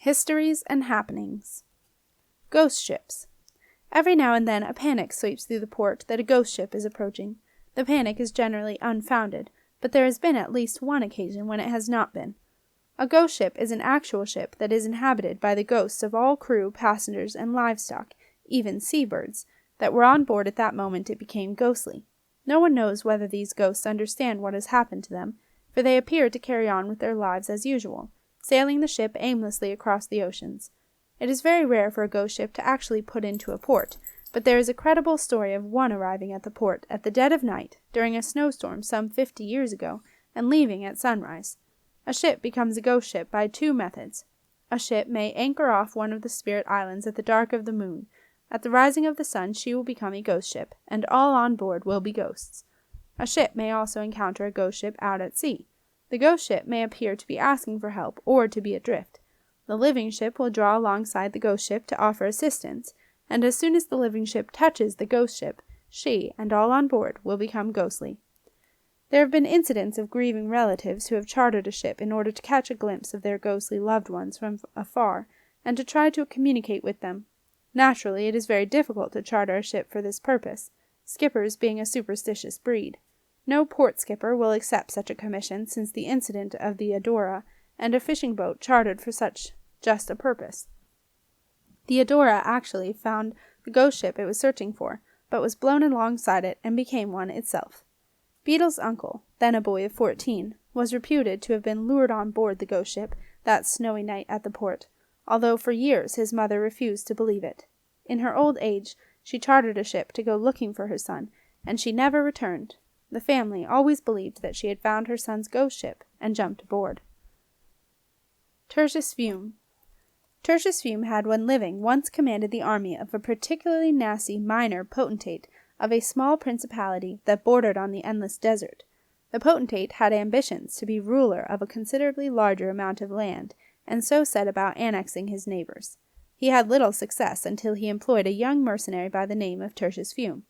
Histories and Happenings. Ghost ships. Every now and then a panic sweeps through the port that a ghost ship is approaching. The panic is generally unfounded, but there has been at least one occasion when it has not been. A ghost ship is an actual ship that is inhabited by the ghosts of all crew, passengers, and livestock, even seabirds, that were on board at that moment it became ghostly. No one knows whether these ghosts understand what has happened to them, for they appear to carry on with their lives as usual, sailing the ship aimlessly across the oceans. It is very rare for a ghost ship to actually put into a port, but there is a credible story of one arriving at the port at the dead of night during a snowstorm some 50 years ago, and leaving at sunrise. A ship becomes a ghost ship by two methods. A ship may anchor off one of the spirit islands at the dark of the moon. At the rising of the sun she will become a ghost ship, and all on board will be ghosts. A ship may also encounter a ghost ship out at sea. The ghost ship may appear to be asking for help or to be adrift. The living ship will draw alongside the ghost ship to offer assistance, and as soon as the living ship touches the ghost ship, she and all on board will become ghostly. There have been incidents of grieving relatives who have chartered a ship in order to catch a glimpse of their ghostly loved ones from afar, and to try to communicate with them. Naturally, it is very difficult to charter a ship for this purpose, skippers being a superstitious breed. No port skipper will accept such a commission since the incident of the Adora, and a fishing boat chartered for such just a purpose. The Adora actually found the ghost ship it was searching for, but was blown alongside it and became one itself. Beetle's uncle, then a boy of 14, was reputed to have been lured on board the ghost ship that snowy night at the port, although for years his mother refused to believe it. In her old age, she chartered a ship to go looking for her son, and she never returned. The family always believed that she had found her son's ghost ship and jumped aboard. Turkish Fume. Turkish Fume had, when living, once commanded the army of a particularly nasty minor potentate of a small principality that bordered on the endless desert. The potentate had ambitions to be ruler of a considerably larger amount of land, and so set about annexing his neighbors. He had little success until he employed a young mercenary by the name of Turkish Fume.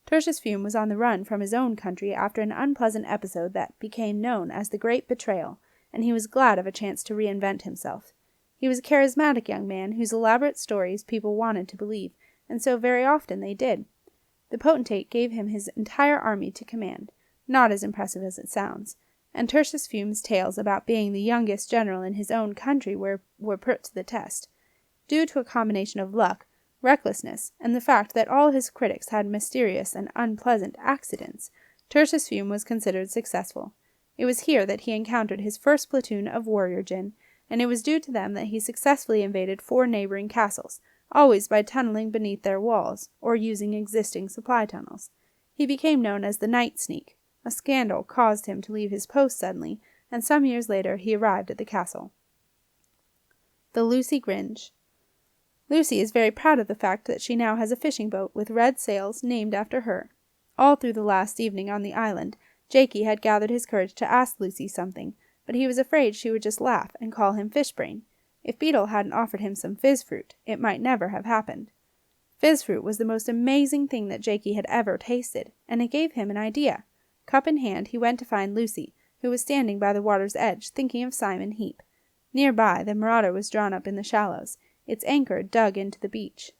Turkish Fume was on the run from his own country after an unpleasant episode that became known as the Great Betrayal, and he was glad of a chance to reinvent himself. He was a charismatic young man whose elaborate stories people wanted to believe, and so very often they did. The potentate gave him his entire army to command, not as impressive as it sounds, and Turkish Fume's tales about being the youngest general in his own country were put to the test. Due to a combination of luck, recklessness, and the fact that all his critics had mysterious and unpleasant accidents, Turkish Fume was considered successful. It was here that he encountered his first platoon of warrior jinn, and it was due to them that he successfully invaded 4 neighboring castles, always by tunneling beneath their walls, or using existing supply tunnels. He became known as the Night Sneak. A scandal caused him to leave his post suddenly, and some years later he arrived at the castle. The Lucy Gringe. Lucy is very proud of the fact that she now has a fishing boat with red sails named after her. All through the last evening on the island, Jakey had gathered his courage to ask Lucy something, but he was afraid she would just laugh and call him Fishbrain. If Beetle hadn't offered him some fizz fruit, it might never have happened. Fizz fruit was the most amazing thing that Jakey had ever tasted, and it gave him an idea. Cup in hand, he went to find Lucy, who was standing by the water's edge, thinking of Simon Heap. Near by, the Marauder was drawn up in the shallows, its anchor dug into the beach.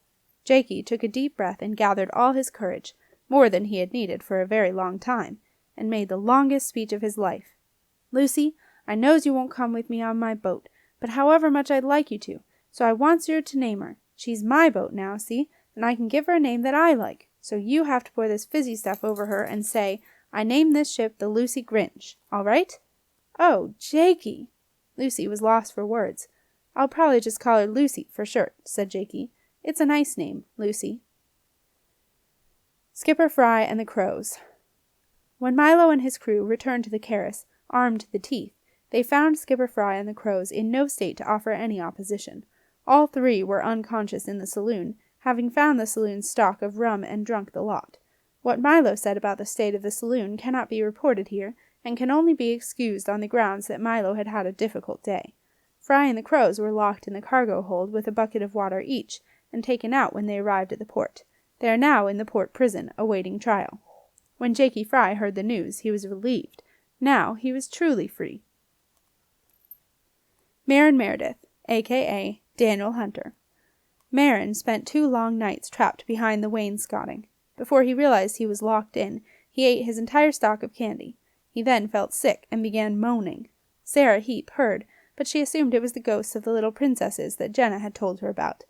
Jakey took a deep breath and gathered all his courage, more than he had needed for a very long time, and made the longest speech of his life. "Lucy, I knows you won't come with me on my boat, but however much I'd like you to, so I wants you to name her. She's my boat now, see, and I can give her a name that I like, so you have to pour this fizzy stuff over her and say, 'I name this ship the Lucy Gringe,' all right?" "Oh, Jakey!" Lucy was lost for words. "I'll probably just call her Lucy for short," said Jakey. "It's a nice name, Lucy." Skipper Frye and the Crows. When Milo and his crew returned to the Keris, armed to the teeth, they found Skipper Frye and the Crows in no state to offer any opposition. All 3 were unconscious in the saloon, having found the saloon's stock of rum and drunk the lot. What Milo said about the state of the saloon cannot be reported here, and can only be excused on the grounds that Milo had had a difficult day. Frye and the Crows were locked in the cargo hold with a bucket of water each, and taken out when they arrived at the port. They are now in the port prison, awaiting trial. When Jakey Frye heard the news, he was relieved. Now he was truly free. Maren Meredith. a.k.a. Daniel Hunter. Maren spent 2 long nights trapped behind the wainscoting. Before he realized he was locked in, he ate his entire stock of candy. He then felt sick and began moaning. Saira Heap heard, but she assumed it was the ghosts of the little princesses that Jenna had told her about.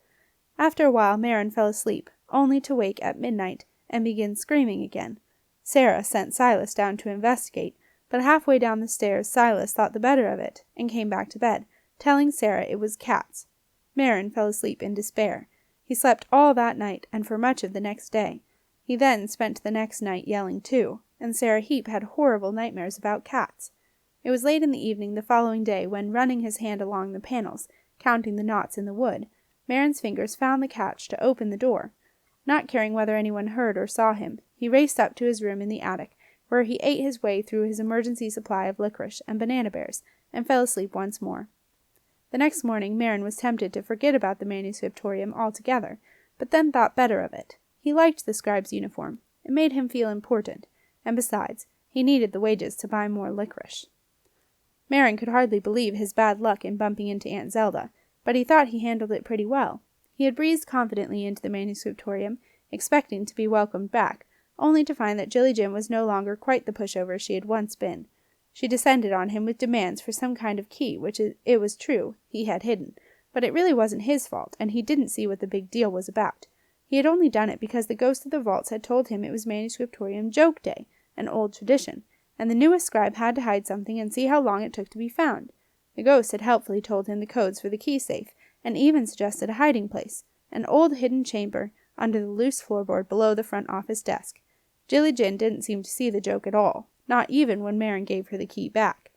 After a while Maren fell asleep, only to wake at midnight and begin screaming again. Saira sent Silas down to investigate, but halfway down the stairs Silas thought the better of it and came back to bed, telling Saira it was cats. Maren fell asleep in despair. He slept all that night and for much of the next day. He then spent the next night yelling too, and Saira Heap had horrible nightmares about cats. It was late in the evening the following day when, running his hand along the panels, counting the knots in the wood, Maren's fingers found the catch to open the door. Not caring whether anyone heard or saw him, he raced up to his room in the attic, where he ate his way through his emergency supply of licorice and banana bears, and fell asleep once more. The next morning Maren was tempted to forget about the manuscriptorium altogether, but then thought better of it. He liked the scribe's uniform. It made him feel important, and besides, he needed the wages to buy more licorice. Maren could hardly believe his bad luck in bumping into Aunt Zelda, but he thought he handled it pretty well. He had breezed confidently into the manuscriptorium, expecting to be welcomed back, only to find that Jilly Jim was no longer quite the pushover she had once been. She descended on him with demands for some kind of key, which it was true he had hidden, but it really wasn't his fault, and he didn't see what the big deal was about. He had only done it because the ghost of the vaults had told him it was manuscriptorium joke day, an old tradition, and the newest scribe had to hide something and see how long it took to be found. The ghost had helpfully told him the codes for the key safe, and even suggested a hiding place, an old hidden chamber under the loose floorboard below the front office desk. Jilly Jin didn't seem to see the joke at all, not even when Maren gave her the key back.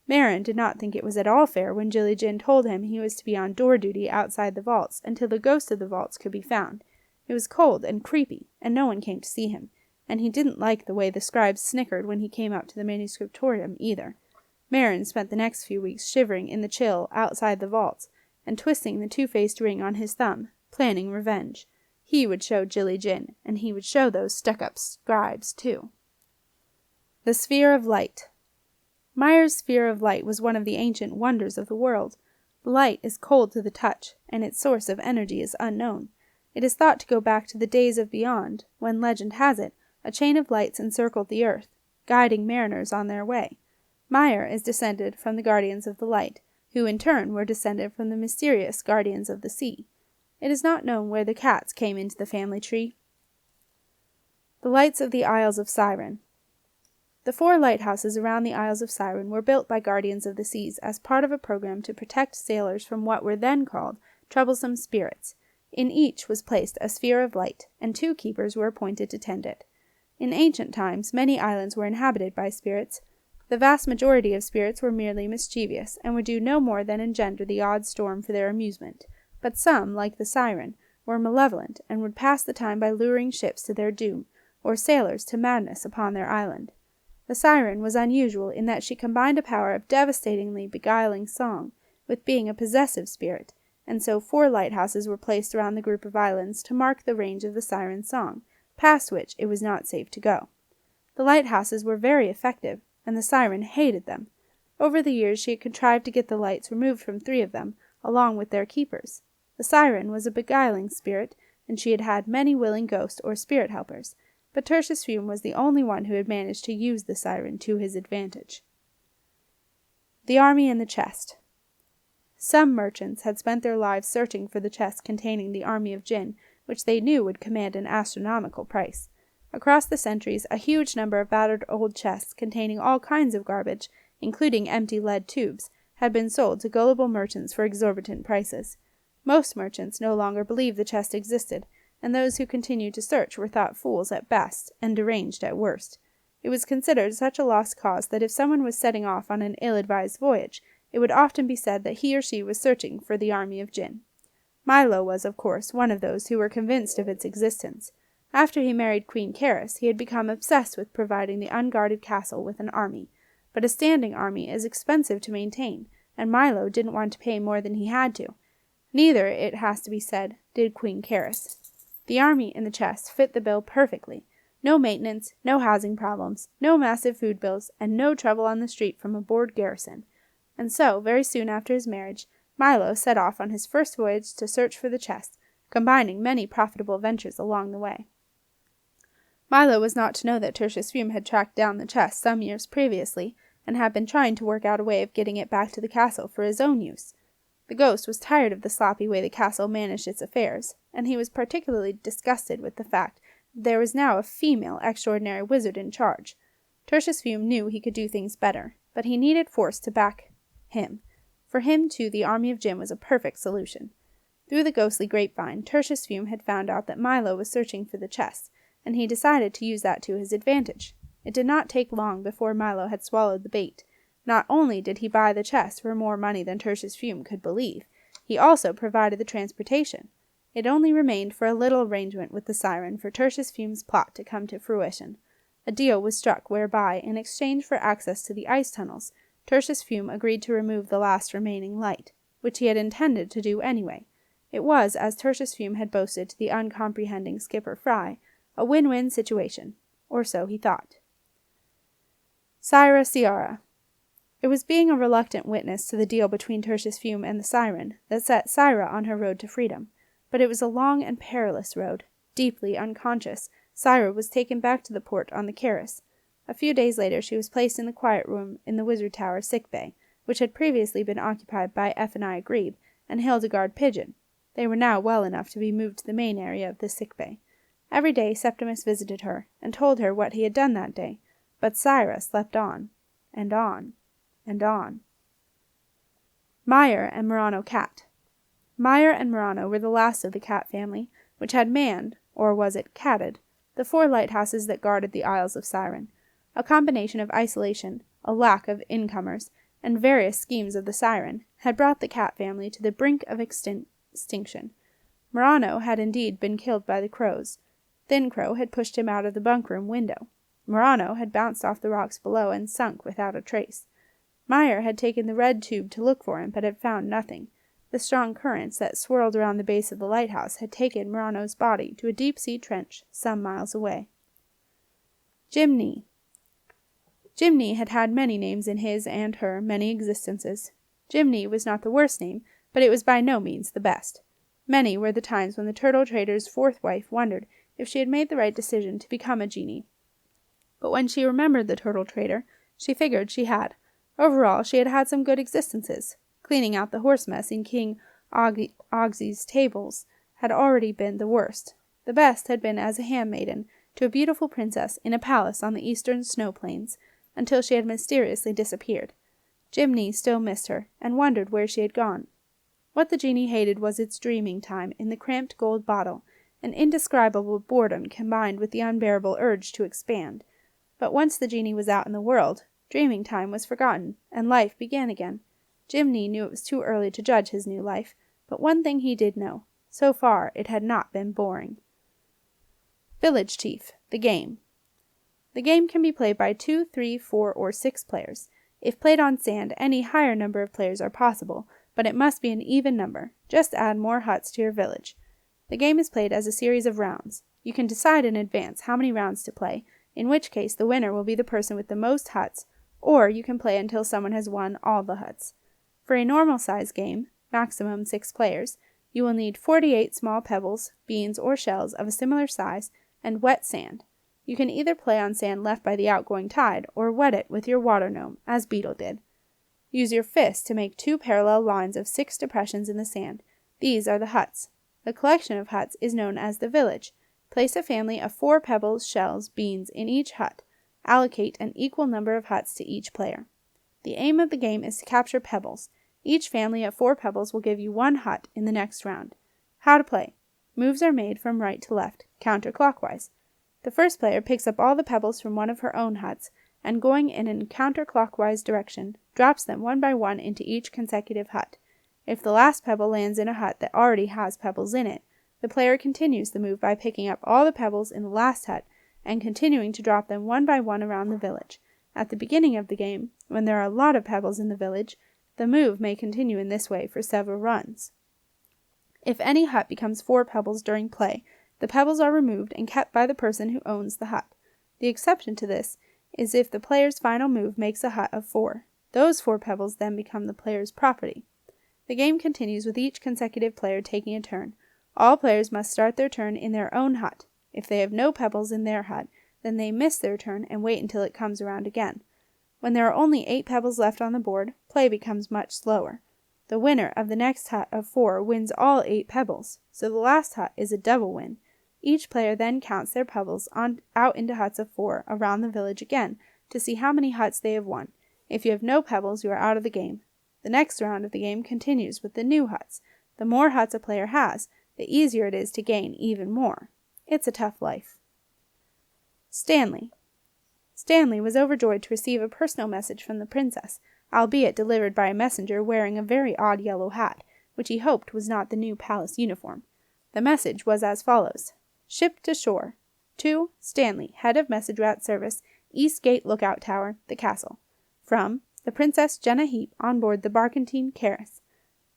Maren did not think it was at all fair when Jilly Jin told him he was to be on door duty outside the vaults until the ghost of the vaults could be found. It was cold and creepy, and no one came to see him, and he didn't like the way the scribe snickered when he came up to the manuscriptorium either. Maren spent the next few weeks shivering in the chill outside the vaults, and twisting the two-faced ring on his thumb, planning revenge. He would show Jilly Jin, and he would show those stuck-up scribes too. The Sphere of Light. Meyer's Sphere of Light was one of the ancient wonders of the world. The light is cold to the touch, and its source of energy is unknown. It is thought to go back to the days of beyond, when, legend has it, a chain of lights encircled the earth, guiding mariners on their way. Meyer is descended from the guardians of the light, who in turn were descended from the mysterious guardians of the sea. It is not known where the cats came into the family tree. The Lights of the Isles of Syren. The 4 lighthouses around the Isles of Syren were built by guardians of the seas as part of a program to protect sailors from what were then called troublesome spirits. In each was placed a sphere of light, and 2 keepers were appointed to tend it. In ancient times, many islands were inhabited by spirits. The vast majority of spirits were merely mischievous, and would do no more than engender the odd storm for their amusement. But some, like the Syren, were malevolent, and would pass the time by luring ships to their doom, or sailors to madness upon their island. The Syren was unusual in that she combined a power of devastatingly beguiling song with being a possessive spirit, and so 4 lighthouses were placed around the group of islands to mark the range of the Syren song, past which it was not safe to go. The lighthouses were very effective, and the Syren hated them. Over the years she had contrived to get the lights removed from 3 of them, along with their keepers. The Syren was a beguiling spirit, and she had had many willing ghost or spirit helpers, but Turkish Fume was the only one who had managed to use the Syren to his advantage. The Army in the Chest. Some merchants had spent their lives searching for the chest containing the army of Jinn, which they knew would command an astronomical price. Across the centuries, a huge number of battered old chests containing all kinds of garbage, including empty lead tubes, had been sold to gullible merchants for exorbitant prices. Most merchants no longer believed the chest existed, and those who continued to search were thought fools at best and deranged at worst. It was considered such a lost cause that if someone was setting off on an ill-advised voyage, it would often be said that he or she was searching for the army of Jinn. Milo was, of course, one of those who were convinced of its existence. After he married Queen Caris, he had become obsessed with providing the unguarded castle with an army. But a standing army is expensive to maintain, and Milo didn't want to pay more than he had to. Neither, it has to be said, did Queen Caris. The army in the chest fit the bill perfectly. No maintenance, no housing problems, no massive food bills, and no trouble on the street from a bored garrison. And so, very soon after his marriage, Milo set off on his first voyage to search for the chest, combining many profitable ventures along the way. Milo was not to know that Tertius Fume had tracked down the chest some years previously, and had been trying to work out a way of getting it back to the castle for his own use. The ghost was tired of the sloppy way the castle managed its affairs, and he was particularly disgusted with the fact that there was now a female extraordinary wizard in charge. Tertius Fume knew he could do things better, but he needed force to back him. For him, too, the army of Jim was a perfect solution. Through the ghostly grapevine, Tertius Fume had found out that Milo was searching for the chest, and he decided to use that to his advantage. It did not take long before Milo had swallowed the bait. Not only did he buy the chest for more money than Tertius Fume could believe, he also provided the transportation. It only remained for a little arrangement with the Siren for Tertius Fume's plot to come to fruition. A deal was struck whereby, in exchange for access to the ice tunnels, Tertius Fume agreed to remove the last remaining light, which he had intended to do anyway. It was, as Tertius Fume had boasted to the uncomprehending skipper Frye, a win-win situation, or so he thought. Saira Siara. It was being a reluctant witness to the deal between Tertius Fume and the Siren that set Saira on her road to freedom, but it was a long and perilous road. Deeply unconscious, Saira was taken back to the port on the Keris. A few days later she was placed in the quiet room in the Wizard Tower sick bay, which had previously been occupied by Ephaniah Grebe and Hildegard Pigeon. They were now well enough to be moved to the main area of the sick bay. Every day Septimus visited her, and told her what he had done that day, but Saira slept on, and on, and on. Meyer and Murano cat. Meyer and Murano were the last of the cat family, which had manned, or was it catted, the 4 lighthouses that guarded the Isles of Syren. A combination of isolation, a lack of incomers, and various schemes of the Siren had brought the cat family to the brink of extinction. Murano had indeed been killed by the crows. Thin Crow had pushed him out of the bunk-room window. Murano had bounced off the rocks below and sunk without a trace. Meyer had taken the red tube to look for him, but had found nothing. The strong currents that swirled around the base of the lighthouse had taken Murano's body to a deep-sea trench some miles away. Chimney. Chimney had had many names in his and her many existences. Chimney was not the worst name, but it was by no means the best. Many were the times when the turtle trader's 4th wife wondered if she had made the right decision to become a genie. But when she remembered the turtle trader, she figured she had. Overall, she had had some good existences. Cleaning out the horse mess in King Ogsy's tables had already been the worst. The best had been as a handmaiden to a beautiful princess in a palace on the eastern snow plains, until she had mysteriously disappeared. Chimney still missed her, and wondered where she had gone. What the genie hated was its dreaming time in the cramped gold bottle, an indescribable boredom combined with the unbearable urge to expand. But once the genie was out in the world, dreaming time was forgotten, and life began again. Chimney knew it was too early to judge his new life, but one thing he did know. So far, it had not been boring. Village Chief, the game. The game can be played by 2, 3, 4, or 6 players. If played on sand, any higher number of players are possible, but it must be an even number. Just add more huts to your village. The game is played as a series of rounds. You can decide in advance how many rounds to play, in which case the winner will be the person with the most huts, or you can play until someone has won all the huts. For a normal-size game, maximum 6 players, you will need 48 small pebbles, beans, or shells of a similar size, and wet sand. You can either play on sand left by the outgoing tide, or wet it with your water gnome, as Beetle did. Use your fist to make 2 parallel lines of 6 depressions in the sand. These are the huts. The collection of huts is known as the village. Place a family of 4 pebbles, shells, beans in each hut. Allocate an equal number of huts to each player. The aim of the game is to capture pebbles. Each family of 4 pebbles will give you 1 hut in the next round. How to play. Moves are made from right to left, counterclockwise. The first player picks up all the pebbles from one of her own huts, and going in a counterclockwise direction, drops them one by one into each consecutive hut. If the last pebble lands in a hut that already has pebbles in it, the player continues the move by picking up all the pebbles in the last hut, and continuing to drop them one by one around the village. At the beginning of the game, when there are a lot of pebbles in the village, the move may continue in this way for several runs. If any hut becomes 4 pebbles during play, the pebbles are removed and kept by the person who owns the hut. The exception to this is if the player's final move makes a hut of 4. Those 4 pebbles then become the player's property. The game continues with each consecutive player taking a turn. All players must start their turn in their own hut. If they have no pebbles in their hut, then they miss their turn and wait until it comes around again. When there are only 8 pebbles left on the board, play becomes much slower. The winner of the next hut of 4 wins all 8 pebbles, so the last hut is a double win. Each player then counts their pebbles out into huts of 4 around the village again to see how many huts they have won. If you have no pebbles, you are out of the game. The next round of the game continues with the new huts. The more huts a player has, the easier it is to gain even more. It's a tough life. Stanley. Stanley was overjoyed to receive a personal message from the princess, albeit delivered by a messenger wearing a very odd yellow hat, which he hoped was not the new palace uniform. The message was as follows. Ship to shore. To Stanley, head of message rat service, East Gate Lookout Tower, the castle. From the Princess Jenna Heap on board the barkentine Caris.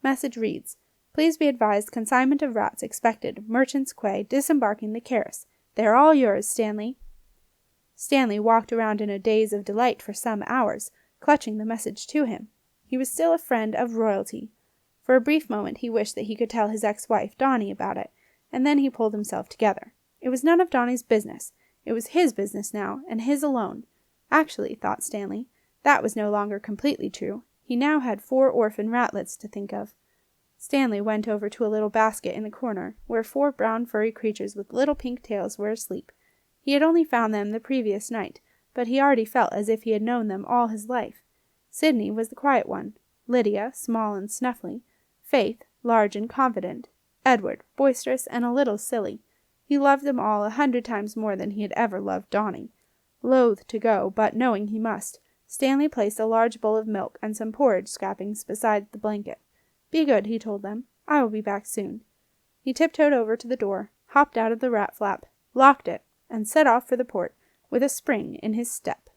Message reads, Please be advised consignment of rats expected. Merchants Quay disembarking the Caris. They are all yours, Stanley. Stanley walked around in a daze of delight for some hours, clutching the message to him. He was still a friend of royalty. For a brief moment he wished that he could tell his ex-wife, Donnie, about it, and then he pulled himself together. It was none of Donnie's business. It was his business now, and his alone. Actually, thought Stanley, that was no longer completely true. He now had 4 orphan ratlets to think of. Stanley went over to a little basket in the corner, where 4 brown furry creatures with little pink tails were asleep. He had only found them the previous night, but he already felt as if he had known them all his life. Sydney was the quiet one, Lydia, small and snuffly, Faith, large and confident, Edward, boisterous and a little silly. He loved them all 100 times more than he had ever loved Donnie. Loath to go, but knowing he must, Stanley placed a large bowl of milk and some porridge scrapings beside the blanket. Be good, he told them. I will be back soon. He tiptoed over to the door, hopped out of the rat flap, locked it, and set off for the port, with a spring in his step.